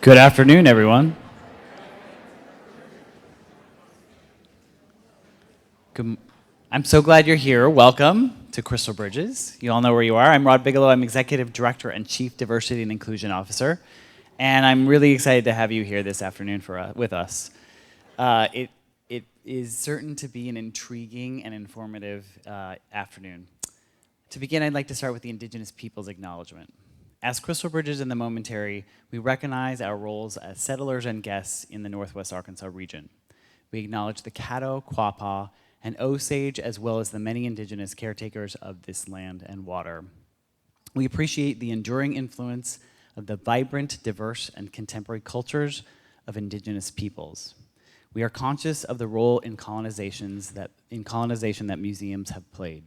Good afternoon, everyone. I'm so glad you're here. Welcome to Crystal Bridges. You all know where you are. I'm Rod Bigelow. I'm Executive Director and Chief Diversity and Inclusion Officer. And I'm really excited to have you here this afternoon with us. It is certain to be an intriguing and informative afternoon. To begin, I'd like to start with the Indigenous Peoples Acknowledgement. As Crystal Bridges in the Momentary, we recognize our roles as settlers and guests in the Northwest Arkansas region. We acknowledge the Caddo, Quapaw, and Osage, as well as the many Indigenous caretakers of this land and water. We appreciate the enduring influence of the vibrant, diverse, and contemporary cultures of Indigenous peoples. We are conscious of the role in colonization that museums have played.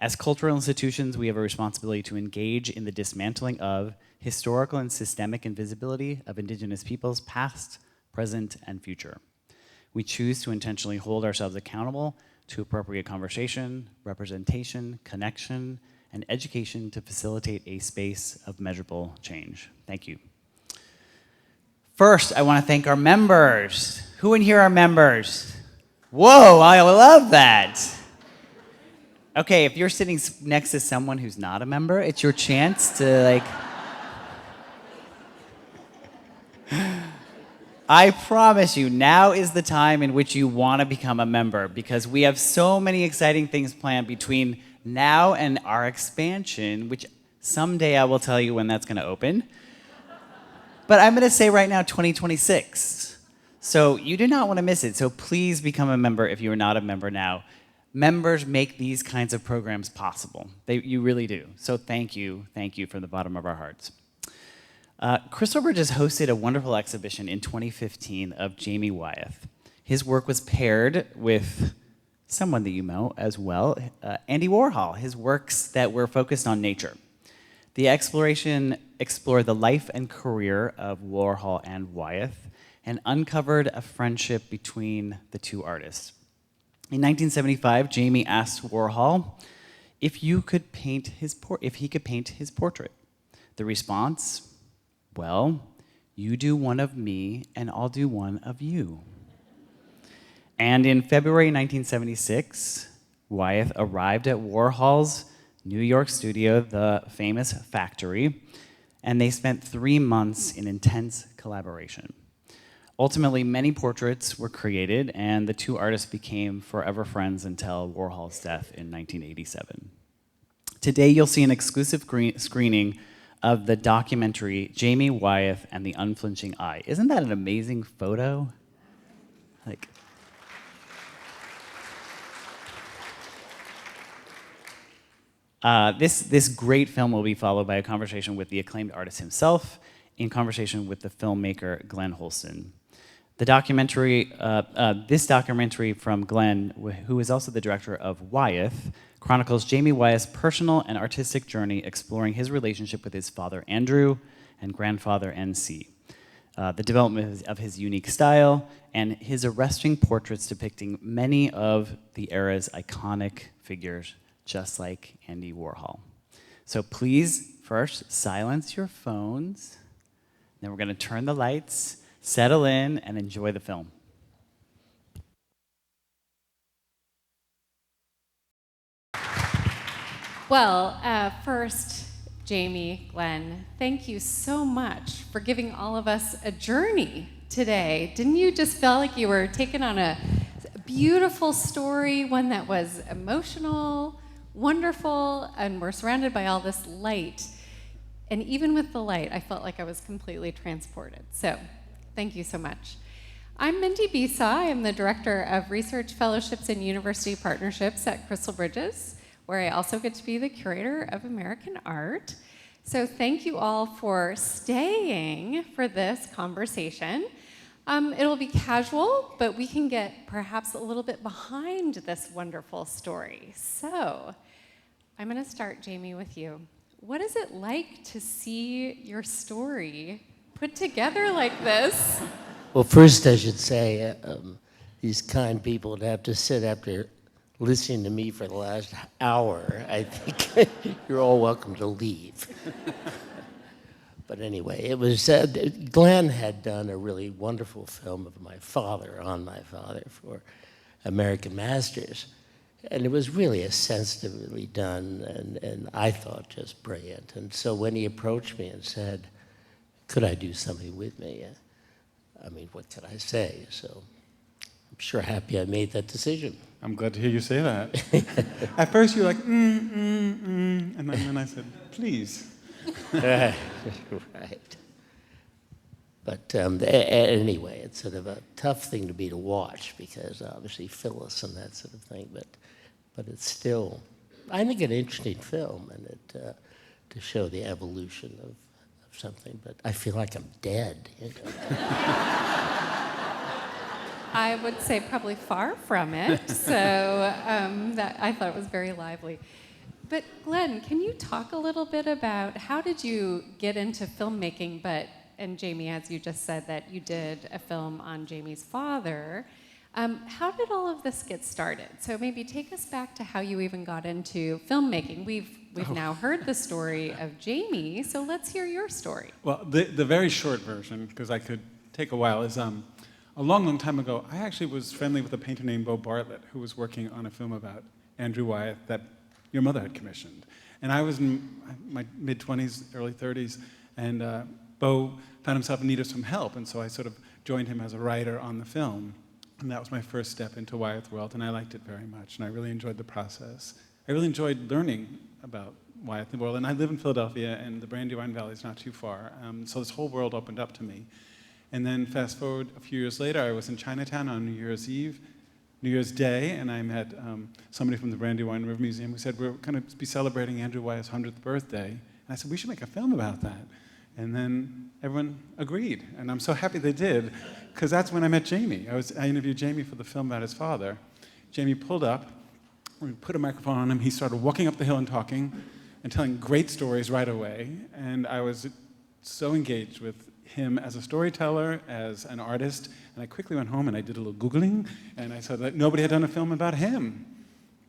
As cultural institutions, we have a responsibility to engage in the dismantling of historical and systemic invisibility of Indigenous peoples, past, present, and future. We choose to intentionally hold ourselves accountable to appropriate conversation, representation, connection, and education to facilitate a space of measurable change. Thank you. First, I want to thank our members. Who in here are members? Whoa, I love that. Okay, if you're sitting next to someone who's not a member, it's your chance to I promise you, now is the time in which you want to become a member, because we have so many exciting things planned between now and our expansion, which someday I will tell you when that's going to open. But I'm going to say right now, 2026. So you do not want to miss it. So please become a member if you are not a member now. Members make these kinds of programs possible. You really do. So thank you from the bottom of our hearts. Crystal Bridges hosted a wonderful exhibition in 2015 of Jamie Wyeth. His work was paired with someone that you know as well, Andy Warhol, his works that were focused on nature. The exploration explored the life and career of Warhol and Wyeth and uncovered a friendship between the two artists. In 1975, Jamie asked Warhol if he could paint his portrait. The response, well, you do one of me and I'll do one of you. And in February 1976, Wyeth arrived at Warhol's New York studio, the famous Factory, and they spent 3 months in intense collaboration. Ultimately, many portraits were created, and the two artists became forever friends until Warhol's death in 1987. Today, you'll see an exclusive screening of the documentary Jamie Wyeth and the Unflinching Eye. Isn't that an amazing photo? This great film will be followed by a conversation with the acclaimed artist himself, in conversation with the filmmaker Glenn Holsten. This documentary from Glenn, who is also the director of Wyeth, chronicles Jamie Wyeth's personal and artistic journey exploring his relationship with his father Andrew and grandfather NC, the development of his unique style, and his arresting portraits depicting many of the era's iconic figures, just like Andy Warhol. So please, first, silence your phones. Then we're going to turn the lights, settle in, and enjoy the film. Well, first, Jamie, Glenn, thank you so much for giving all of us a journey today. Didn't you just feel like you were taken on a beautiful story, one that was emotional, wonderful, and we're surrounded by all this light. And even with the light, I felt like I was completely transported. So thank you so much. I'm Mindy Bisa. I'm the Director of Research Fellowships and University Partnerships at Crystal Bridges, where I also get to be the Curator of American Art. So thank you all for staying for this conversation. It'll be casual, but we can get perhaps a little bit behind this wonderful story. So I'm going to start, Jamie, with you. What is it like to see your story put together like this? Well, first I should say, these kind people would have to sit after listening to me for the last hour. I think you're all welcome to leave. But anyway, it was, Glenn had done a really wonderful film of my father, on my father, for American Masters. And it was really a sensitively done, and I thought just brilliant. And so when he approached me and said, could I do something with me? I mean, what could I say? So I'm sure happy I made that decision. I'm glad to hear you say that. At first you were like, and then I said, please. Right. But anyway, it's sort of a tough thing to watch because obviously Phyllis and that sort of thing, but it's still, I think, an interesting film, and it to show the evolution of something. But I feel like I'm dead. You know? I would say probably far from it. So that I thought it was very lively. But Glenn, can you talk a little bit about how did you get into filmmaking? And Jamie, as you just said, that you did a film on Jamie's father. How did all of this get started? So maybe take us back to how you even got into filmmaking. We've now heard the story of Jamie, so let's hear your story. Well, the very short version, because I could take a while, is a long, long time ago, I actually was friendly with a painter named Bo Bartlett, who was working on a film about Andrew Wyeth that your mother had commissioned. And I was in my mid-20s, early 30s, and Bo found himself in need of some help, and so I sort of joined him as a writer on the film. And that was my first step into Wyeth world, and I liked it very much, and I really enjoyed the process. I really enjoyed learning about Wyeth world, and I live in Philadelphia, and the Brandywine Valley is not too far, so this whole world opened up to me. And then fast forward a few years later, I was in Chinatown on New Year's Day, and I met somebody from the Brandywine River Museum who said, we're going to be celebrating Andrew Wyeth's 100th birthday. And I said, we should make a film about that. And then everyone agreed, and I'm so happy they did, because that's when I met Jamie. I interviewed Jamie for the film about his father. Jamie pulled up, we put a microphone on him, he started walking up the hill and talking, and telling great stories right away, and I was so engaged with him as a storyteller, as an artist, and I quickly went home and I did a little Googling, and I saw that nobody had done a film about him.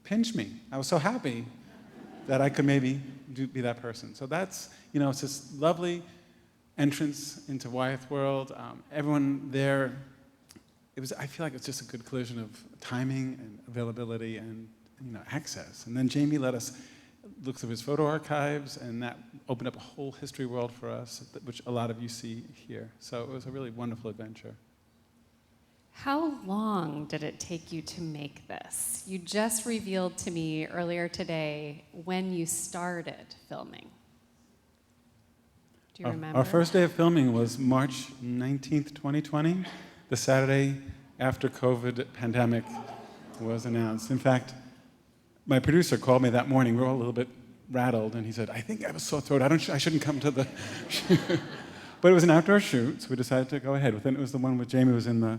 Pinch me. I was so happy that I could maybe be that person. So that's, it's this lovely entrance into Wyeth world. Everyone there, I feel like it's just a good collision of timing and availability and access. And then Jamie let us look through his photo archives, and that opened up a whole history world for us, which a lot of you see here. So it was a really wonderful adventure. How long did it take you to make this? You just revealed to me earlier today when you started filming. Do you remember? Our first day of filming was March 19th, 2020, the Saturday after COVID pandemic was announced. In fact, my producer called me that morning. We were all a little bit rattled, and he said, I think I have a sore throat. I shouldn't come to the shoot. But it was an outdoor shoot, so we decided to go ahead with it. It was the one with Jamie was in the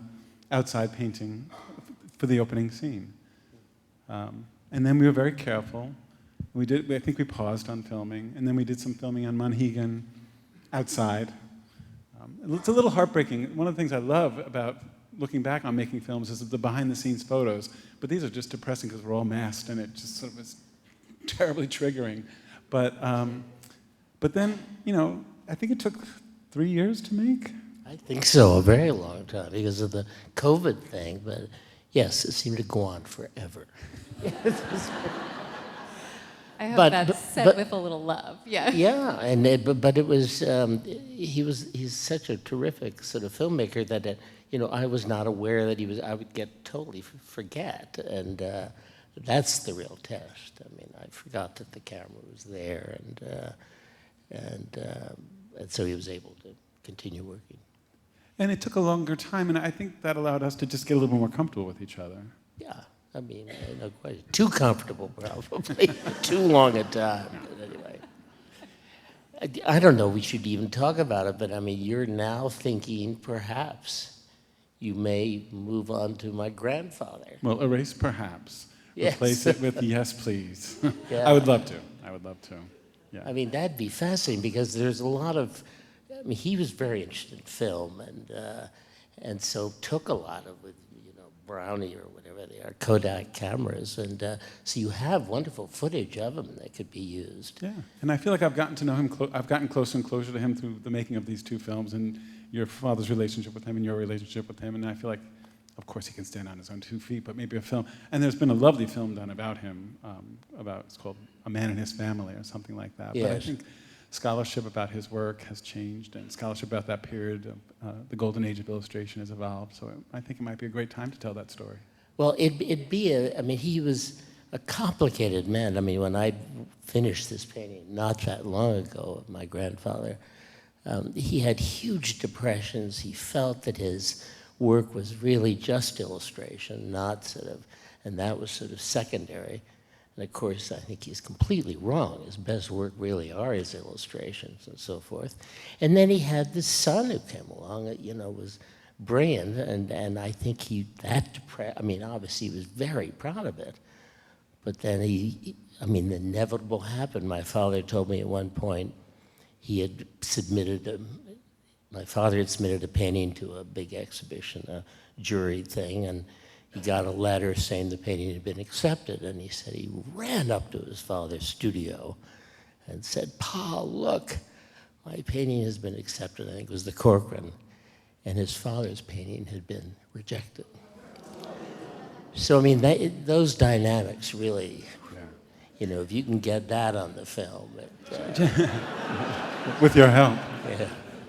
outside painting for the opening scene. And then we were very careful. I think we paused on filming, and then we did some filming on Monhegan outside. It's a little heartbreaking. One of the things I love about looking back on making films is the behind-the-scenes photos, but these are just depressing because we're all masked, and it just sort of was terribly triggering. But then, I think it took 3 years to make. I think so, a very long time because of the COVID thing, but yes, it seemed to go on forever. I hope that's said with a little love, yeah. Yeah, but it was, he's such a terrific sort of filmmaker that, I was not aware that I would totally forget, and that's the real test. I mean, I forgot that the camera was there, and so he was able to continue working. And it took a longer time, and I think that allowed us to just get a little more comfortable with each other. Yeah, I mean, no question. Too comfortable, probably. Too long a time. But anyway, I don't know. We should even talk about it. But I mean, you're now thinking perhaps you may move on to my grandfather. Well, erase perhaps. Yes. Replace it with yes, please. Yeah. I would love to. Yeah. I mean, that'd be fascinating because there's a lot of. I mean, he was very interested in film, and so took a lot of Brownie or whatever they are, Kodak cameras, and so you have wonderful footage of him that could be used. Yeah, and I feel like I've gotten to know him. I've gotten closer and closer to him through the making of these two films, and your father's relationship with him, and your relationship with him. And I feel like, of course, he can stand on his own 2 feet, but maybe a film. And there's been a lovely film done about him, it's called A Man and His Family or something like that. Yes. But I think scholarship about his work has changed, and scholarship about that period, the golden age of illustration, has evolved. So I think it might be a great time to tell that story. Well, it'd be he was a complicated man. I mean, when I finished this painting not that long ago of my grandfather, he had huge depressions. He felt that his work was really just illustration, not and that was sort of secondary. And of course, I think he's completely wrong. His best work really are his illustrations and so forth. And then he had this son who came along that, was brilliant, and I think obviously he was very proud of it. But then the inevitable happened. My father told me at one point my father had submitted a painting to a big exhibition, a jury thing, and he got a letter saying the painting had been accepted, and he said he ran up to his father's studio and said, "Pa, look, my painting has been accepted." I think it was the Corcoran, and his father's painting had been rejected. So, those dynamics really, if you can get that on the film. With your help. Yeah.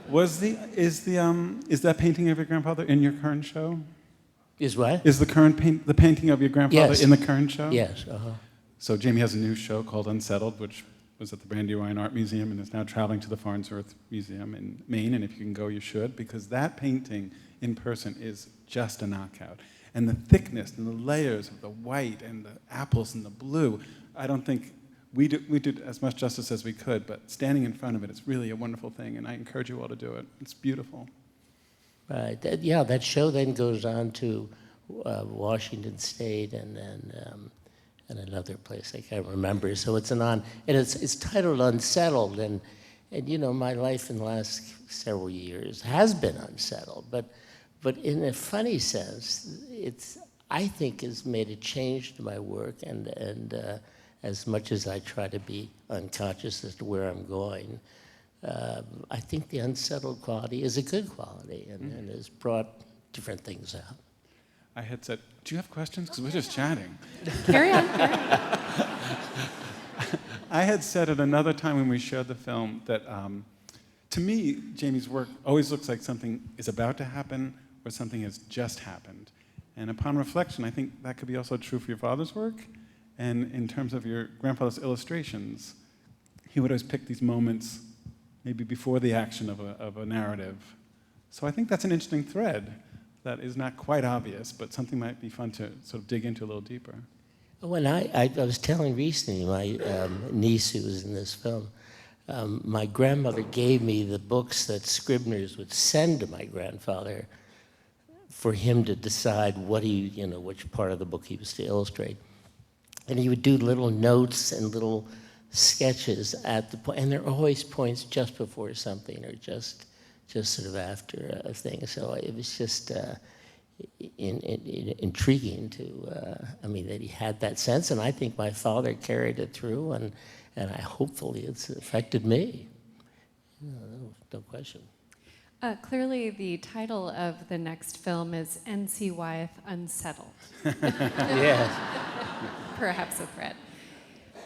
Is that painting of your grandfather in your current show? Is what? Is the painting of your grandfather in the current show? Yes. So Jamie has a new show called Unsettled, which was at the Brandywine Art Museum and is now traveling to the Farnsworth Museum in Maine. And if you can go, you should, because that painting in person is just a knockout. And the thickness and the layers of the white and the apples and the blue, I don't think we did as much justice as we could, but standing in front of it, it's really a wonderful thing, and I encourage you all to do it. It's beautiful. Right. That show then goes on to Washington State and another place I can't remember. So it's titled Unsettled, and my life in the last several years has been unsettled, but in a funny sense, I think has made a change to my work, and as much as I try to be unconscious as to where I'm going, I think the unsettled quality is a good quality and has brought different things out. I had said, do you have questions? Because we're just chatting. Carry on. I had said at another time when we shared the film that to me, Jamie's work always looks like something is about to happen or something has just happened. And upon reflection, I think that could be also true for your father's work. And in terms of your grandfather's illustrations, he would always pick these moments maybe before the action of a narrative. So I think that's an interesting thread that is not quite obvious, but something might be fun to sort of dig into a little deeper. When I was telling recently, my niece who was in this film, my grandmother gave me the books that scriveners would send to my grandfather for him to decide which part of the book he was to illustrate. And he would do little notes and little sketches at the point, and there are always points just before something or just sort of after a thing. So it was just intriguing that he had that sense, and I think my father carried it through, and hopefully it's affected me. No question. Clearly, the title of the next film is N.C. Wyeth Unsettled. Yes. Perhaps a thread.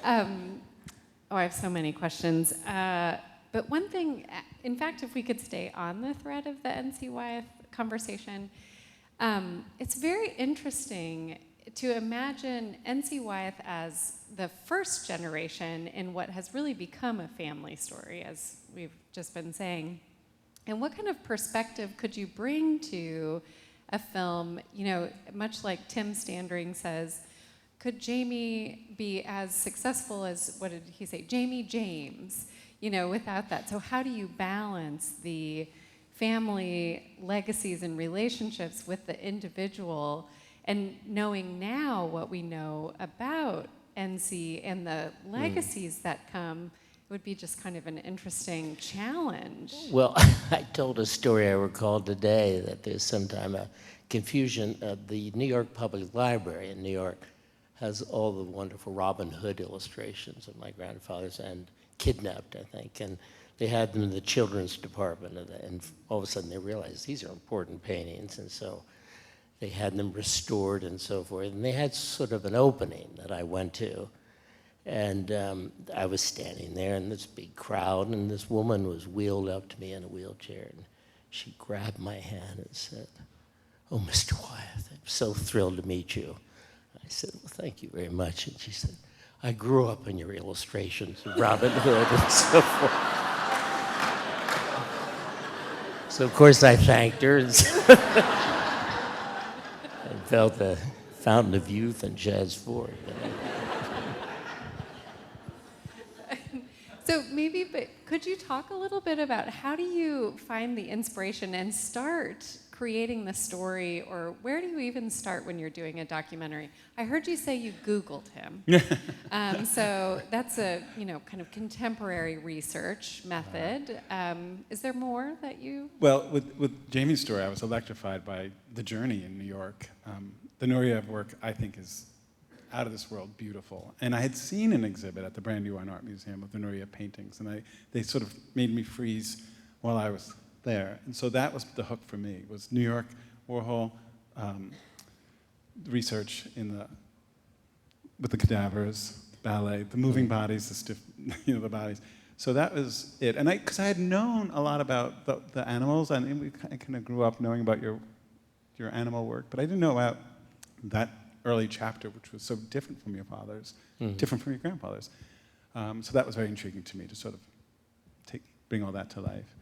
I have so many questions. But one thing, in fact, if we could stay on the thread of the N.C. Wyeth conversation, it's very interesting to imagine N.C. Wyeth as the first generation in what has really become a family story, as we've just been saying. And what kind of perspective could you bring to a film, much like Tim Standring says, could Jamie be as successful as, what did he say, Jamie James, without that? So how do you balance the family legacies and relationships with the individual, and knowing now what we know about NC and the legacies that come? It would be just kind of an interesting challenge. Well, I told a story I recalled today that there's sometime a confusion. The New York Public Library in New York has all the wonderful Robin Hood illustrations of my grandfather's, and Kidnapped, I think, and they had them in the children's department, and all of a sudden they realized these are important paintings, and so they had them restored and so forth. And they had sort of an opening that I went to, and I was standing there in this big crowd, and this woman was wheeled up to me in a wheelchair, and she grabbed my hand and said, "Oh, Mr. Wyeth, I'm so thrilled to meet you." I said, "Well, thank you very much." And she said, "I grew up in your illustrations of Robin Hood," and so forth. So, of course, I thanked her and felt the fountain of youth and jazz forward. So maybe, but could you talk a little bit about how do you find the inspiration and start creating the story, or where do you even start when you're doing a documentary? I heard you say you Googled him. So that's a kind of contemporary research method. Is there more that you? Well, with Jamie's story, I was electrified by the journey in New York. The Nureyev work, I think, is out of this world beautiful. And I had seen an exhibit at the Brandywine Art Museum of the Nureyev paintings, and they sort of made me freeze while I was there. And so that was the hook for me, was New York, Warhol, research with the cadavers, ballet, the moving bodies, the stiff, the bodies. So that was it. And because I had known a lot about the animals, and I kind of grew up knowing about your animal work, but I didn't know about that early chapter, which was so different from your father's, different from your grandfather's. So that was very intriguing to me to sort of bring all that to life.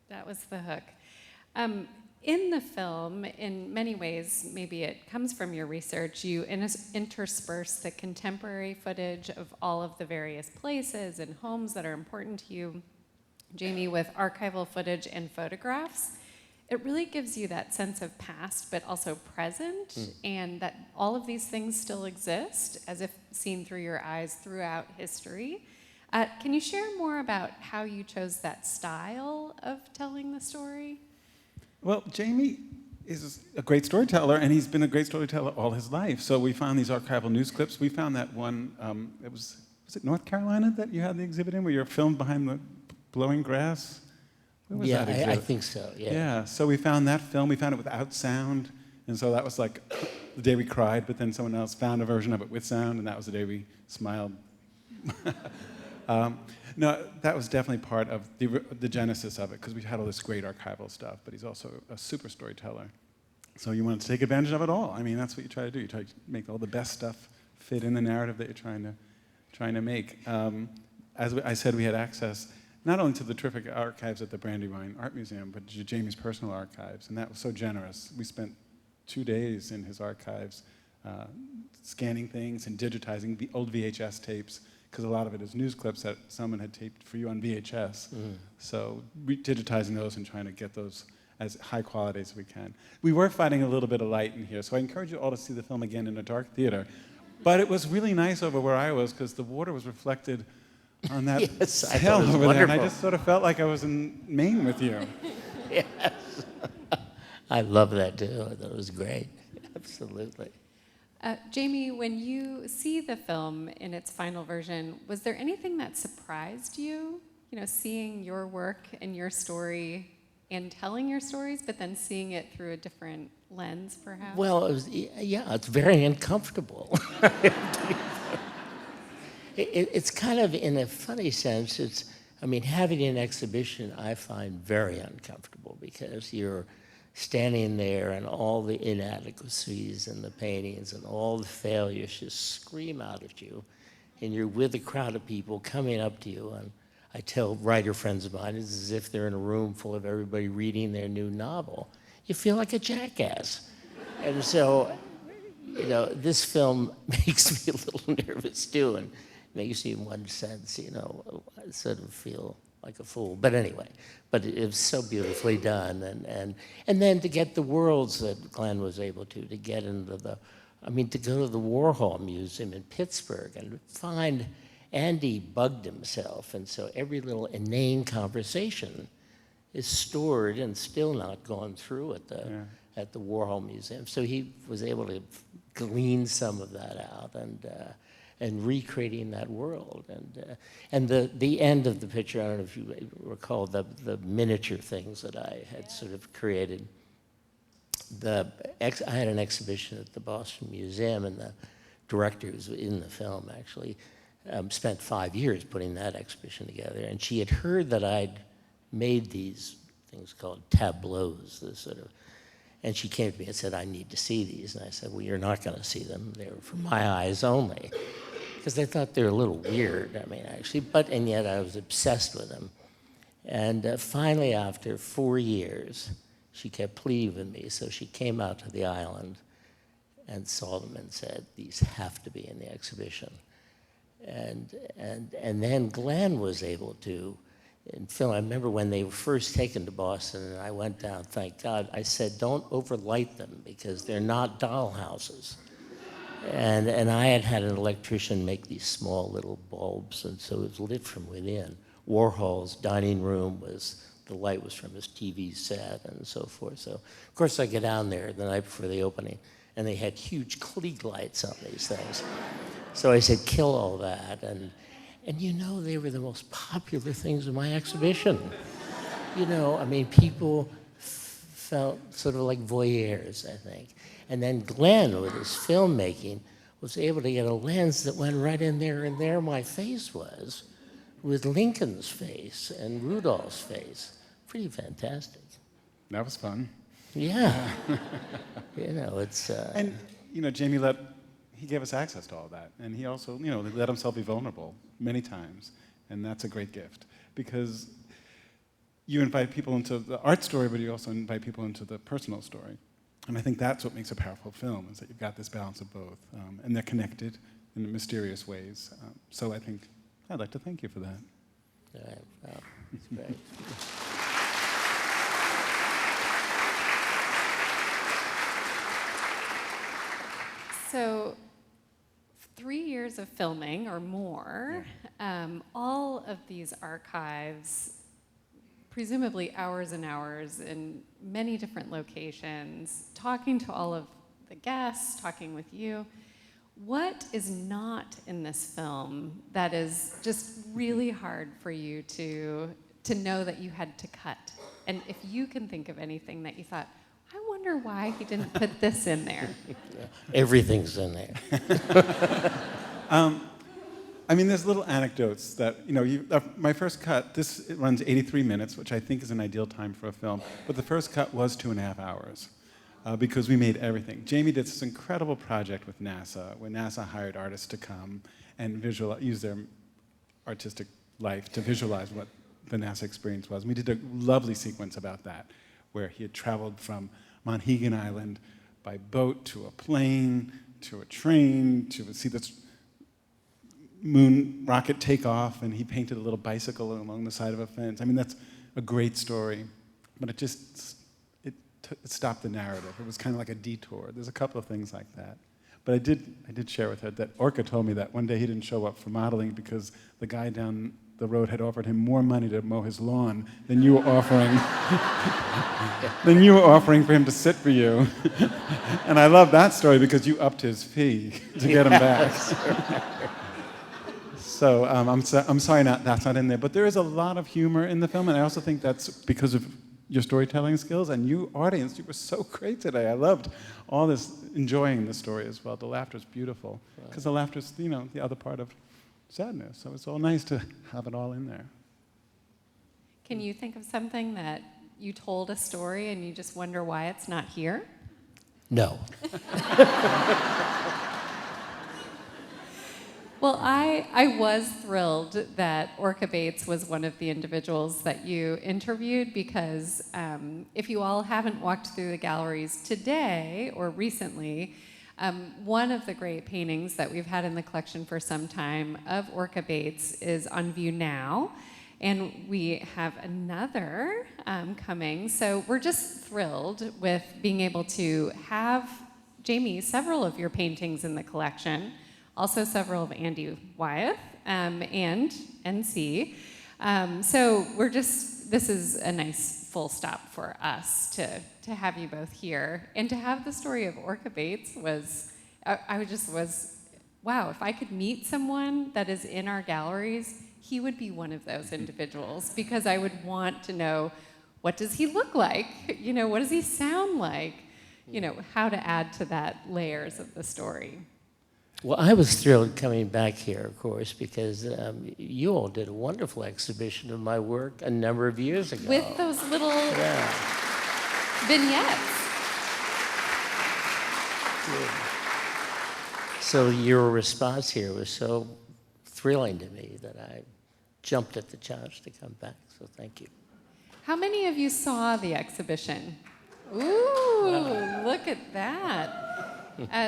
That was the hook. In the film, in many ways, maybe it comes from your research, you intersperse the contemporary footage of all of the various places and homes that are important to you, Jamie, with archival footage and photographs. It really gives you that sense of past, but also present, and that all of these things still exist, as if seen through your eyes throughout history. Can you share more about how you chose that style of telling the story? Well, Jamie is a great storyteller, and he's been a great storyteller all his life. So we found these archival news clips. We found that one, was it North Carolina that you had the exhibit in, where you're filmed behind the blowing grass? Where was that exhibit? I think so, yeah. Yeah, so we found that film. We found it without sound, and so that was like the day we cried, but then someone else found a version of it with sound, and that was the day we smiled. No, that was definitely part of the genesis of it, because we had all this great archival stuff, but he's also a super storyteller. So you want to take advantage of it all. I mean, that's what you try to do. You try to make all the best stuff fit in the narrative that you're trying to make. As I said, we had access not only to the terrific archives at the Brandywine Art Museum, but to Jamie's personal archives, and that was so generous. We spent 2 days in his archives scanning things and digitizing the old VHS tapes, because a lot of it is news clips that someone had taped for you on VHS. So digitizing those and trying to get those as high quality as we can. We were finding a little bit of light in here, so I encourage you all to see the film again in a dark theater. But it was really nice over where I was, because the water was reflected on that hill over there, and I just sort of felt like I was in Maine with you. Yes. I love that too. I thought it was great. Absolutely. Jamie, when you see the film in its final version, was there anything that surprised you? Seeing your work and your story and telling your stories, but then seeing it through a different lens, perhaps? Well, it's very uncomfortable. It's kind of, in a funny sense, having an exhibition I find very uncomfortable, because you're standing there and all the inadequacies in the paintings and all the failures just scream out at you, and you're with a crowd of people coming up to you, and I tell writer friends of mine, it's as if they're in a room full of everybody reading their new novel. You feel like a jackass. And so, this film makes me a little nervous too, and makes me in one sense, I sort of feel like a fool. But anyway, it was so beautifully done. And then to get the worlds that Glenn was able to get into to go to the Warhol Museum in Pittsburgh and find Andy bugged himself. And so every little inane conversation is stored and still not gone through at the Warhol Museum. So he was able to glean some of that out and recreating that world. And the end of the picture, I don't know if you recall the miniature things that I had sort of created. I had an exhibition at the Boston Museum, and the director who was in the film actually spent 5 years putting that exhibition together. And she had heard that I'd made these things called tableaus, and she came to me and said, I need to see these. And I said, well, you're not going to see them. They were for my eyes only. Because I thought they were a little weird, actually. And yet I was obsessed with them. And finally, after 4 years, she kept pleading with me. So she came out to the island and saw them and said, these have to be in the exhibition. And then Glenn was able to, in film, I remember when they were first taken to Boston, and I went down, thank God, I said, don't overlight them, because they're not doll houses. And I had an electrician make these small little bulbs, and so it was lit from within. Warhol's dining room the light was from his TV set and so forth. So, of course, I get down there the night before the opening, and they had huge Klieg lights on these things. So I said, kill all that. And they were the most popular things in my exhibition. People felt sort of like voyeurs, I think. And then Glenn, with his filmmaking, was able to get a lens that went right in there, and there my face was, with Lincoln's face and Rudolph's face. Pretty fantastic. That was fun. Yeah. It's... And, Jamie he gave us access to all that. And he also, let himself be vulnerable many times. And that's a great gift. Because you invite people into the art story, but you also invite people into the personal story. And I think that's what makes a powerful film, is that you've got this balance of both. And they're connected in mysterious ways. So I think I'd like to thank you for that. All right. Wow. That's great. So 3 years of filming or more, all of these archives, presumably hours and hours in many different locations, talking to all of the guests, talking with you. What is not in this film that is just really hard for you to know that you had to cut? And if you can think of anything that you thought, I wonder why he didn't put this in there. Everything's in there. There's little anecdotes that, my first cut, it runs 83 minutes, which I think is an ideal time for a film, but the first cut was 2.5 hours because we made everything. Jamie did this incredible project with NASA, where NASA hired artists to come and use their artistic life to visualize what the NASA experience was. And we did a lovely sequence about that, where he had traveled from Monhegan Island by boat to a plane, to a train, to see this moon rocket take off, and he painted a little bicycle along the side of a fence. That's a great story, but it stopped the narrative. It was kind of like a detour. There's a couple of things like that. But I did share with her that Orca told me that one day he didn't show up for modeling because the guy down the road had offered him more money to mow his lawn than you were offering for him to sit for you. And I love that story because you upped his fee to get him back. So I'm sorry that's not in there, but there is a lot of humor in the film, and I also think that's because of your storytelling skills, and you, audience, you were so great today. I loved all this, enjoying the story as well. The laughter's beautiful, because the laughter's, the other part of sadness. So it's all nice to have it all in there. Can you think of something that you told a story and you just wonder why it's not here? No. Well, I was thrilled that Orca Bates was one of the individuals that you interviewed, because if you all haven't walked through the galleries today or recently, one of the great paintings that we've had in the collection for some time of Orca Bates is on view now, and we have another coming. So we're just thrilled with being able to have, Jamie, several of your paintings in the collection, also several of Andy Wyeth and NC. So this is a nice full stop for us to have you both here. And to have the story of Orca Bates was, wow, if I could meet someone that is in our galleries, he would be one of those individuals, because I would want to know, what does he look like? You know, what does he sound like? You know, how to add to that layers of the story. Well, I was thrilled coming back here, of course, because you all did a wonderful exhibition of my work a number of years ago. With those little vignettes. Good. So your response here was so thrilling to me that I jumped at the chance to come back, so thank you. How many of you saw the exhibition? Ooh, look at that.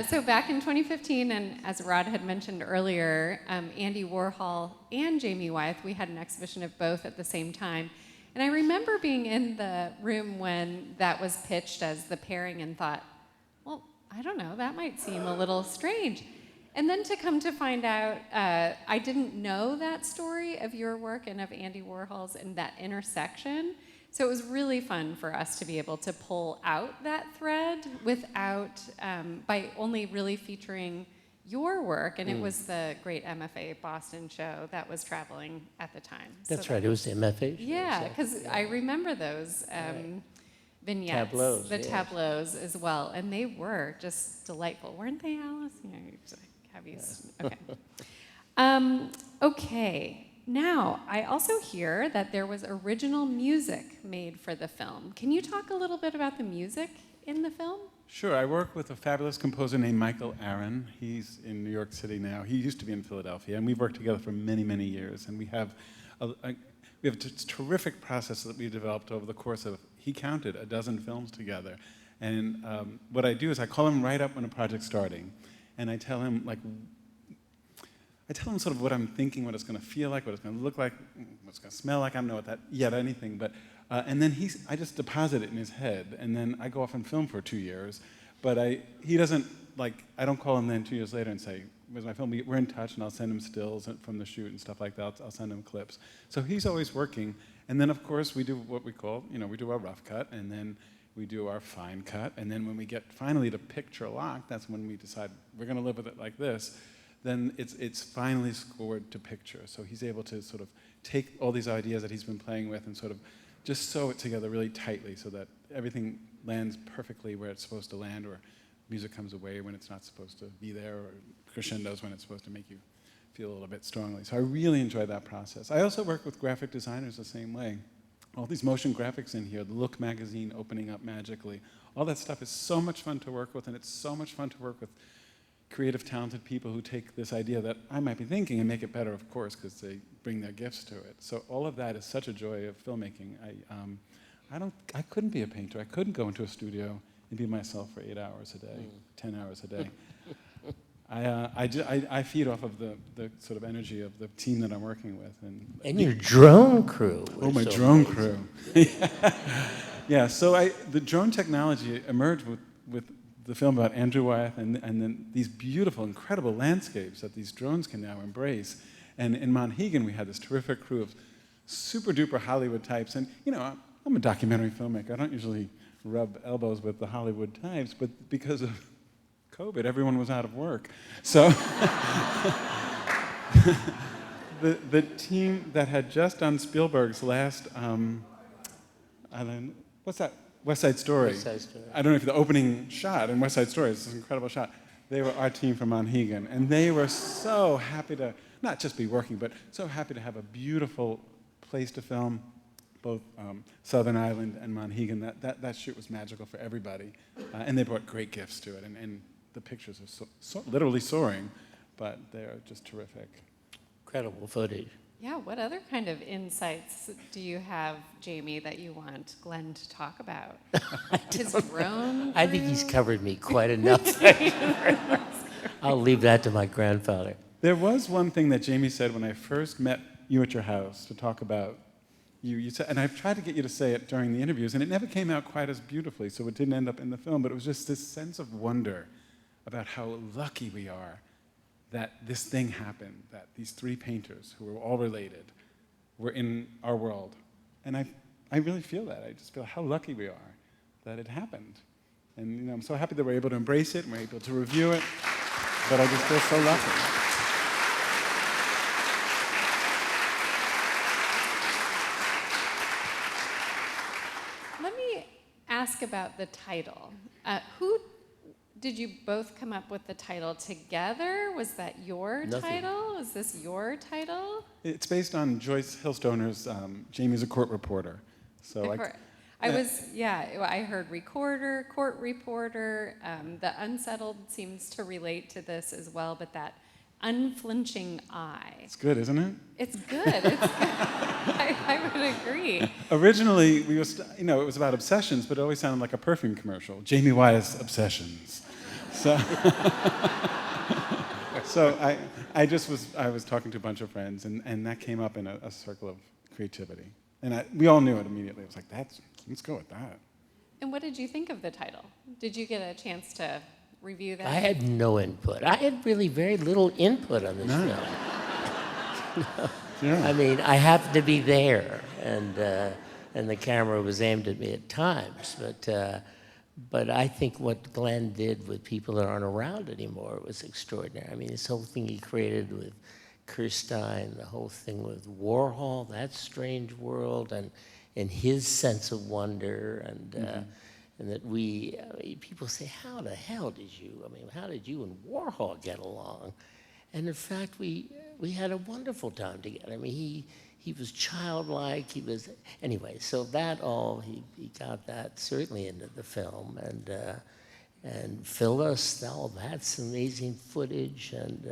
So back in 2015, and as Rod had mentioned earlier, Andy Warhol and Jamie Wyeth, we had an exhibition of both at the same time. And I remember being in the room when that was pitched as the pairing and thought, well, I don't know, that might seem a little strange. And then to come to find out, I didn't know that story of your work and of Andy Warhol's and that intersection. So it was really fun for us to be able to pull out that thread without, by only really featuring your work. And it was the great MFA Boston show that was traveling at the time. That's so right, it was the MFA show. Yeah, because I remember those vignettes, Tableaus, the yes. tableaus as well. And they were just delightful, weren't they, Alice? You know, you just have these, okay. Okay. Now, I also hear that there was original music made for the film. Can you talk a little bit about the music in the film? Sure. I work with a fabulous composer named Michael Aaron. He's in New York City now. He used to be in Philadelphia, and we've worked together for many, many years. And we have a terrific process that we developed over the course of, he counted, 12 films together. And what I do is I call him right up when a project's starting, and I tell him, sort of what I'm thinking, what it's going to feel like, what it's going to look like, what it's going to smell like. I don't know what that yet, anything. But and then I just deposit it in his head, and then I go off and film for 2 years. But he doesn't I don't call him then 2 years later and say, "Where's my film?" We're in touch, and I'll send him stills from the shoot and stuff like that. I'll send him clips. So he's always working. And then of course we do what we call, we do our rough cut, and then we do our fine cut, and then when we get finally to picture lock, that's when we decide we're going to live with it like this. Then it's finally scored to picture. So he's able to sort of take all these ideas that he's been playing with and sort of just sew it together really tightly so that everything lands perfectly where it's supposed to land, or music comes away when it's not supposed to be there, or crescendos when it's supposed to make you feel a little bit strongly. So I really enjoy that process. I also work with graphic designers the same way. All these motion graphics in here, the Look magazine opening up magically, all that stuff is so much fun to work with, and it's so much fun to work with creative, talented people who take this idea that I might be thinking and make it better, of course, because they bring their gifts to it. So all of that is such a joy of filmmaking. I couldn't be a painter. I couldn't go into a studio and be myself for 8 hours a day, 10 hours a day. I feed off of the sort of energy of the team that I'm working with. And your drone crew. Oh, my drone crew. Yeah, so the drone technology emerged with the film about Andrew Wyeth, and then these beautiful, incredible landscapes that these drones can now embrace. And in Monhegan, we had this terrific crew of super duper Hollywood types. And I'm a documentary filmmaker. I don't usually rub elbows with the Hollywood types, but because of COVID, everyone was out of work. So the team that had just done Spielberg's last, what's that? West Side Story. West Side Story. I don't know if the opening shot in West Side Story is this incredible shot. They were our team from Monhegan, and they were so happy to not just be working, but so happy to have a beautiful place to film, both Southern Island and Monhegan. That shoot was magical for everybody, and they brought great gifts to it. And the pictures are literally soaring, but they're just terrific. Incredible footage. Yeah, what other kind of insights do you have, Jamie, that you want Glenn to talk about? His drone? I think he's covered me quite enough. I'll leave that to my grandfather. There was one thing that Jamie said when I first met you at your house to talk about you. You said, and I've tried to get you to say it during the interviews, and it never came out quite as beautifully, so it didn't end up in the film, but it was just this sense of wonder about how lucky we are that this thing happened, that these three painters, who were all related, were in our world. And I really feel that. I just feel how lucky we are that it happened. And I'm so happy that we're able to embrace it and we're able to review it. But I just feel so lucky. Let me ask about the title. Who did you both come up with the title together? Was that your title? Is this your title? It's based on Joyce Hillstoner's Jamie's a Court Reporter. So I heard recorder, court reporter. The unsettled seems to relate to this as well, but that unflinching eye. It's good, isn't it? It's good. It's good. I would agree. Originally, it was about obsessions, but it always sounded like a perfume commercial. Jamie Wyeth's Obsessions. So, I was talking to a bunch of friends, and that came up in a circle of creativity. And we all knew it immediately. It was like, let's go with that. And what did you think of the title? Did you get a chance to review that? I had no input. I had really very little input on this film. No. Yeah. I mean, I happened to be there, and the camera was aimed at me at times. But I think what Glenn did with people that aren't around anymore was extraordinary. I mean, this whole thing he created with Kirstein, the whole thing with Warhol, that strange world, and his sense of wonder, and that people say, how the hell did how did you and Warhol get along? And in fact, we had a wonderful time together. I mean, he was childlike, anyway, so that all, he got that certainly into the film, and Phyllis, all that's amazing footage, and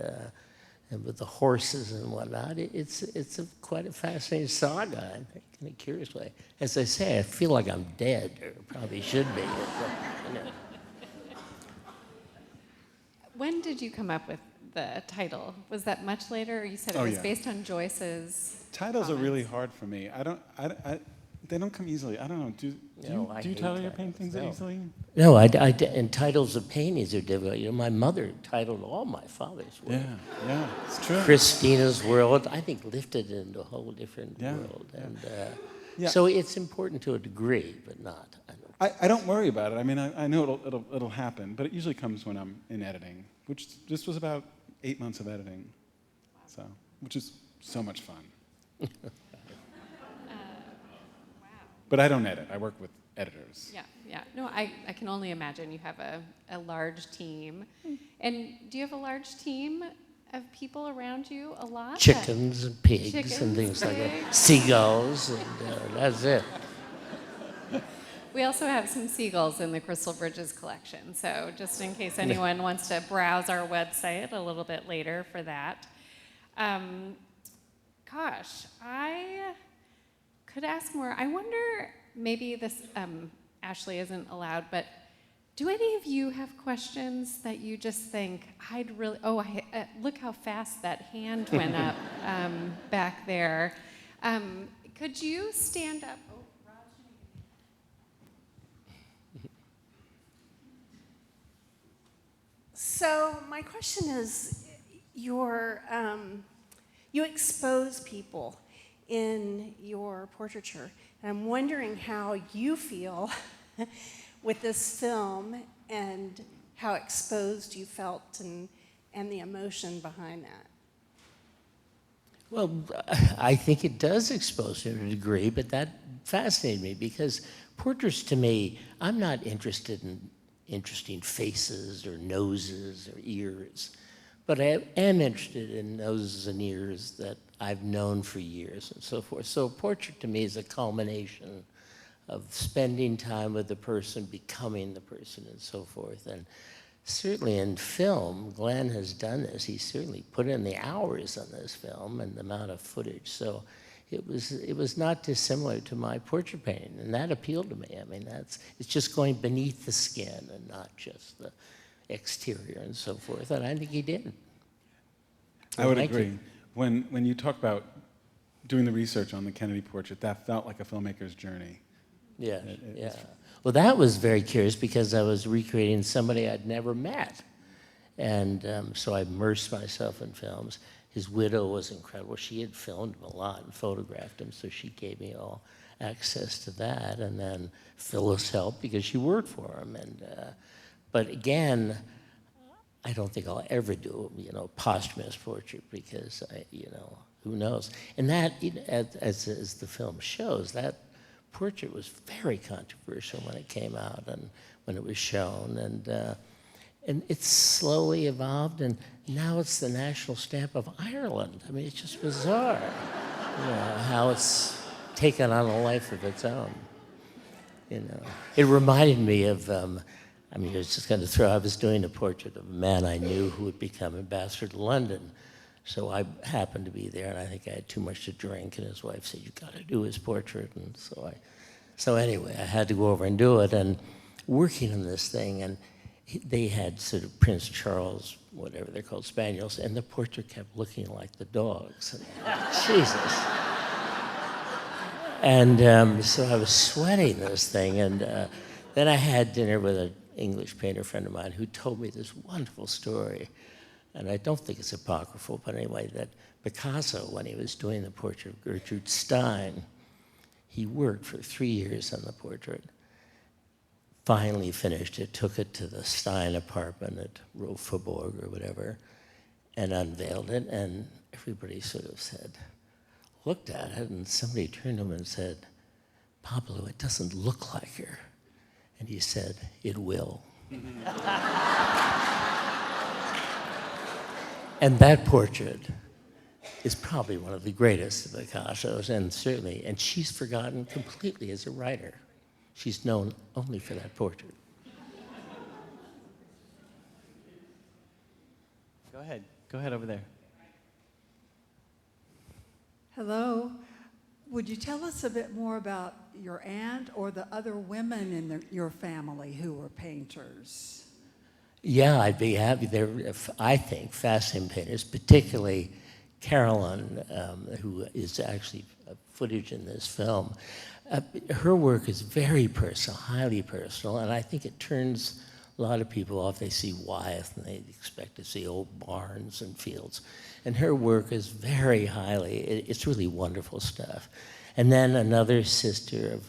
with the horses and whatnot, it's quite a fascinating saga, I think, in a curious way. As I say, I feel like I'm dead, or probably should be. When did you come up with the title? Was that much later? Or you said it was based on Joyce's Titles comments? are really hard for me. They don't come easily. I don't know. Do you title your paintings easily? No, and titles of paintings are difficult. My mother titled all my father's work. Yeah, it's true. Christina's World, I think, lifted it into a whole different world. And so it's important to a degree, but not. I don't worry about it. I mean, I know it'll happen, but it usually comes when I'm in editing, which this was about 8 months of editing, so which is so much fun. Wow. But I don't edit. I work with editors. Yeah. No, I can only imagine you have a large team. And do you have a large team of people around you? A lot? Chickens and pigs and things like that. Seagulls, and that's it. We also have some seagulls in the Crystal Bridges collection, so just in case anyone wants to browse our website a little bit later for that. Gosh, I could ask more. I wonder, maybe this, Ashley isn't allowed, but do any of you have questions that you just think, I'd really, look how fast that hand went up back there. Could you stand up? Oh, Raj. So my question is, you expose people in your portraiture, and I'm wondering how you feel with this film and how exposed you felt and the emotion behind that. Well, I think it does expose to a degree, but that fascinated me because portraits to me, I'm not interested in interesting faces or noses or ears, but I am interested in noses and ears that I've known for years and so forth. So a portrait to me is a culmination of spending time with the person, becoming the person, and so forth. And certainly in film, Glenn has done this. He's certainly put in the hours on this film and the amount of footage. So it was not dissimilar to my portrait painting, and that appealed to me. I mean, it's just going beneath the skin and not just the exterior and so forth. And I think he did. I would agree. When you talk about doing the research on the Kennedy portrait, that felt like a filmmaker's journey. Yeah, yeah. Well, that was very curious because I was recreating somebody I'd never met. And so I immersed myself in films. His widow was incredible. She had filmed him a lot and photographed him, so she gave me all access to that. And then Phyllis helped because she worked for him. And but again, I don't think I'll ever do, a posthumous portrait because, who knows? And that, as the film shows, that portrait was very controversial when it came out and when it was shown. And it's slowly evolved, and now it's the national stamp of Ireland. I mean, it's just bizarre, how it's taken on a life of its own. It reminded me of, I was just going to throw, I was doing a portrait of a man I knew who would become ambassador to London. So I happened to be there, and I think I had too much to drink, and his wife said, "You got to do his portrait." And so anyway, I had to go over and do it, and working on this thing, and they had sort of Prince Charles, whatever they're called, spaniels, and the portrait kept looking like the dogs. And, Jesus. And so I was sweating this thing, and then I had dinner with an English painter friend of mine who told me this wonderful story, and I don't think it's apocryphal, but anyway, that Picasso, when he was doing the portrait of Gertrude Stein, he worked for 3 years on the portrait, finally finished it, took it to the Stein apartment at Rue Faubourg or whatever, and unveiled it, and everybody sort of looked at it, and somebody turned to him and said, "Pablo, it doesn't look like her." And he said, "It will." And that portrait is probably one of the greatest of Picasso's, and she's forgotten completely as a writer. She's known only for that portrait. Go ahead over there. Hello. Would you tell us a bit more about your aunt or the other women in your family who were painters? Yeah, I'd be happy. They're, I think, fascinating painters, particularly Carolyn, who is actually footage in this film. Her work is very personal, highly personal, and I think it turns a lot of people off. They see Wyeth and they expect to see old barns and fields. And her work is very it's really wonderful stuff. And then another sister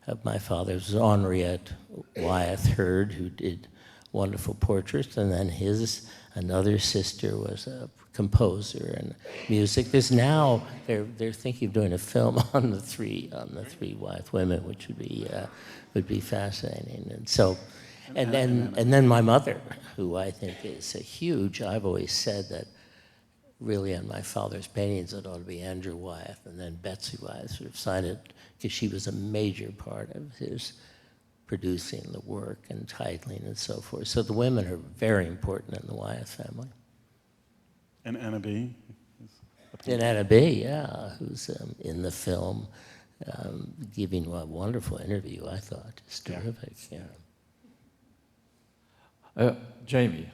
of my father's, Henriette Wyeth Hurd, who did wonderful portraits, and then another sister was a composer and music. There's now, they're thinking of doing a film on the three Wyeth women, which would be fascinating. And so, and then my mother, who I think is I've always said that really on my father's paintings it ought to be Andrew Wyeth, and then Betsy Wyeth sort of signed it because she was a major part of his producing the work and titling and so forth. So the women are very important in the Wyeth family. And Anna B. And Anna B., yeah, who's in the film, giving a wonderful interview, I thought. It's terrific, yeah. Jamie,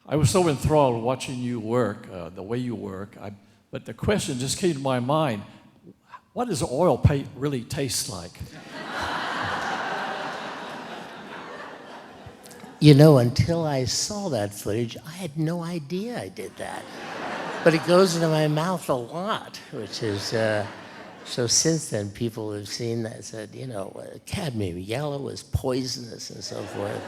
I was so enthralled watching you work, the way you work, but the question just came to my mind, what does oil paint really taste like? Until I saw that footage, I had no idea I did that. But it goes into my mouth a lot, which is, so since then people have seen that, said, cadmium yellow is poisonous and so forth.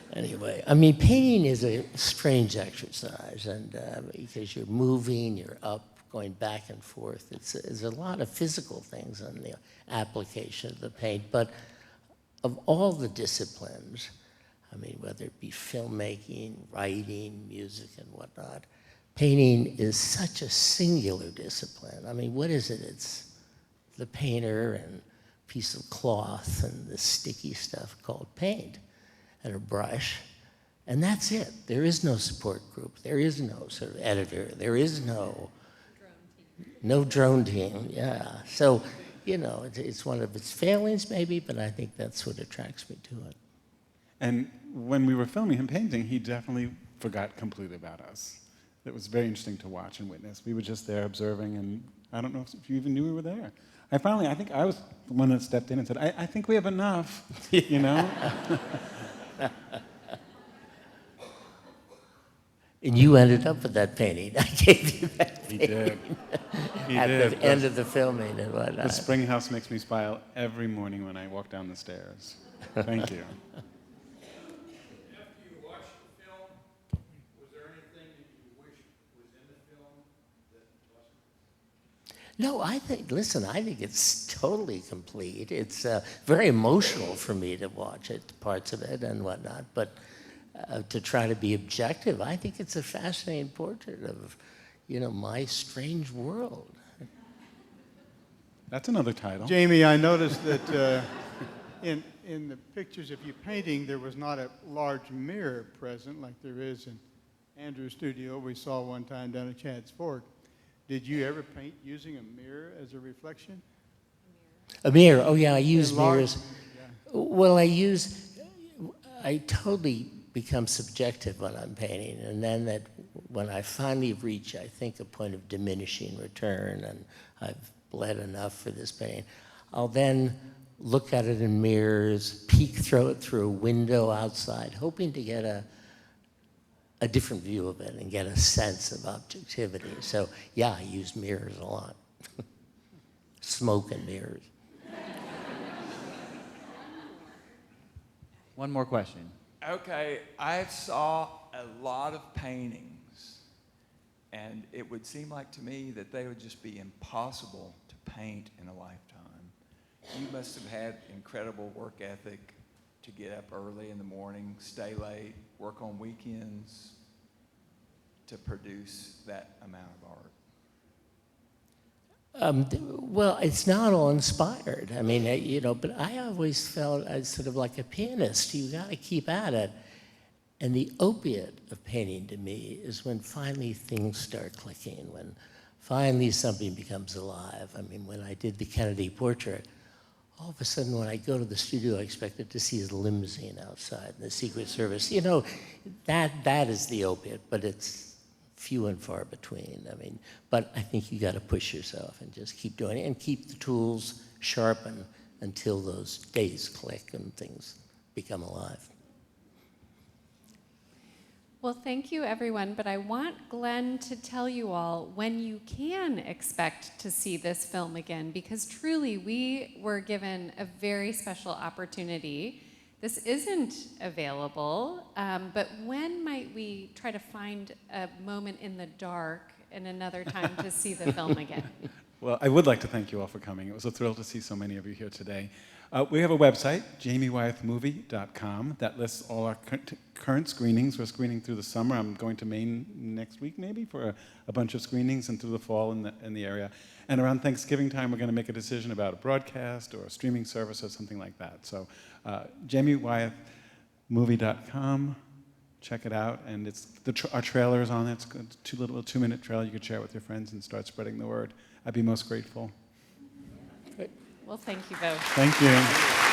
But anyway, painting is a strange exercise, and because you're moving, you're up, going back and forth. There's a lot of physical things on the application of the paint, but of all the disciplines, whether it be filmmaking, writing, music, and whatnot, painting is such a singular discipline. What is it? It's the painter and a piece of cloth and the sticky stuff called paint and a brush, and that's it. There is no support group. There is no sort of editor. There is no drone team, yeah. So, it's one of its failings maybe, but I think that's what attracts me to it. And when we were filming him painting, he definitely forgot completely about us. It was very interesting to watch and witness. We were just there observing, and I don't know if you even knew we were there. I think I was the one that stepped in and said, I think we have enough, And you ended up with that painting. I gave you that He painting did. He at did. the end of the filming and whatnot. The spring house makes me smile every morning when I walk down the stairs. Thank you. After you watched the film, was there anything that you wished was in the film that wasn't? No, I think it's totally complete. It's very emotional for me to watch it, parts of it and whatnot, but to try to be objective, I think it's a fascinating portrait of, my strange world. That's another title. Jamie, I noticed that in the pictures of you painting, there was not a large mirror present like there is in Andrew's studio. We saw one time down at Chad's Fork. Did you ever paint using a mirror as a reflection? A mirror, oh yeah, I use Enlarged, mirrors. yeah. Well, I totally become subjective when I'm painting, and then that when I finally reach, I think, a point of diminishing return, and I've bled enough for this painting, I'll then look at it in mirrors, throw it through a window outside, hoping to get a different view of it and get a sense of objectivity. So yeah, I use mirrors a lot. Smoke and mirrors. One more question. Okay, I saw a lot of paintings, and it would seem like to me that they would just be impossible to paint in a lifetime. You must have had incredible work ethic to get up early in the morning, stay late, work on weekends to produce that amount of art. Well, it's not all inspired. I mean, but I always felt as sort of like a pianist. You got to keep at it. And the opiate of painting to me is when finally things start clicking, when finally something becomes alive. I mean, when I did the Kennedy portrait, all of a sudden when I go to the studio, I expected to see his limousine outside in the Secret Service. That is the opiate, but it's few and far between. I mean, but I think you got to push yourself and just keep doing it and keep the tools sharpened until those days click and things become alive. Well, thank you, everyone, but I want Glenn to tell you all when you can expect to see this film again, because truly we were given a very special opportunity. This isn't available, but when might we try to find a moment in the dark and another time to see the film again? Well, I would like to thank you all for coming. It was a thrill to see so many of you here today. We have a website, jamiewyethmovie.com, that lists all our current screenings. We're screening through the summer. I'm going to Maine next week, maybe, for a bunch of screenings, and through the fall in the area. And around Thanksgiving time, we're going to make a decision about a broadcast or a streaming service or something like that. So jamiewyethmovie.com, check it out. And our trailer is on it. It's a little 2-minute trailer. You could share it with your friends and start spreading the word. I'd be most grateful. Well, thank you both. Thank you.